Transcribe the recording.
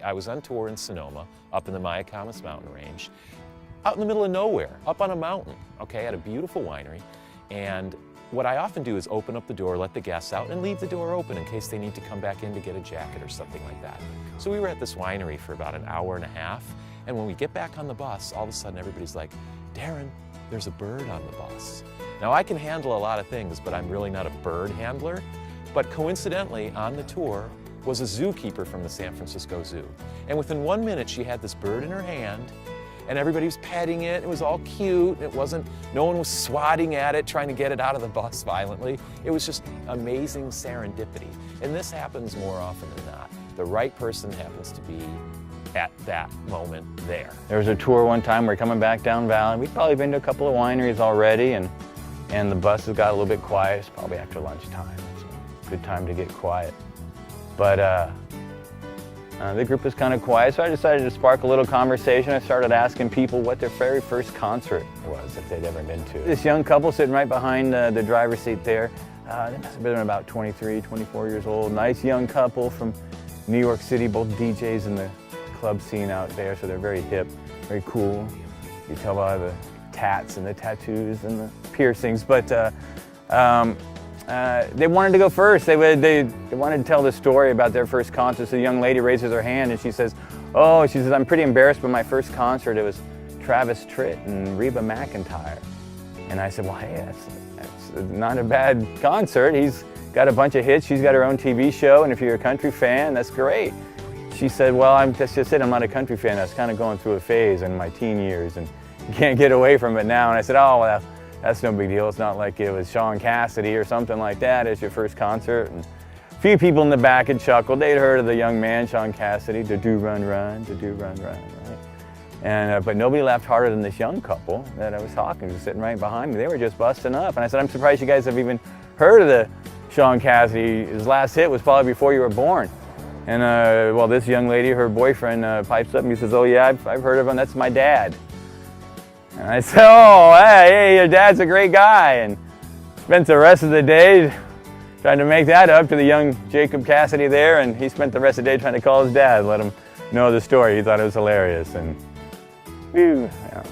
I was on tour in Sonoma, up in the Mayacamas mountain range, out in the middle of nowhere, up on a mountain, okay, at a beautiful winery. And what I often do is open up the door, let the guests out, and leave the door open in case they need to come back in to get a jacket or something like that. So we were at this winery for about an hour and a half, and when we get back on the bus, all of a sudden everybody's like, Darren, there's a bird on the bus. Now I can handle a lot of things, but I'm really not a bird handler. But coincidentally, on the tour was a zookeeper from the San Francisco Zoo. And within 1 minute, she had this bird in her hand, and everybody was petting it. It was all cute. No one was swatting at it, trying to get it out of the bus violently. It was just amazing serendipity. And this happens more often than not. The right person happens to be at that moment there. There was a tour one time, we're coming back down Valley. We'd probably been to a couple of wineries already, and the buses got a little bit quiet. It's probably after lunchtime. It's a good time to get quiet. But the group was kind of quiet, so I decided to spark a little conversation. I started asking people what their very first concert was, if they'd ever been to. This young couple sitting right behind the driver's seat there, they must have been about 23, 24 years old. Nice young couple from New York City, both DJs in the club scene out there, so they're very hip, very cool. You tell by the tats and the tattoos and the piercings, but they wanted to go first. They wanted to tell the story about their first concert. So the young lady raises her hand and she says, I'm pretty embarrassed, but my first concert, it was Travis Tritt and Reba McEntire. And I said, well, hey, that's not a bad concert. He's got a bunch of hits. She's got her own TV show, and if you're a country fan, that's great. She said, well, that's just it. I'm not a country fan. I was kind of going through a phase in my teen years and can't get away from it now. And I said, oh, well, that's no big deal. It's not like it was Sean Cassidy or something like that. It's your first concert. And a few people in the back had chuckled. They'd heard of the young man, Sean Cassidy, to do run, run, to do run, run, right? And, but nobody laughed harder than this young couple that I was talking to, sitting right behind me. They were just busting up. And I said, I'm surprised you guys have even heard of the Sean Cassidy. His last hit was probably before you were born. And well, this young lady, her boyfriend, pipes up and he says, oh yeah, I've heard of him, that's my dad. And I said, oh, hey, your dad's a great guy. And spent the rest of the day trying to make that up to the young Jacob Cassidy there, and he spent the rest of the day trying to call his dad, let him know the story. He thought it was hilarious. And whew, yeah.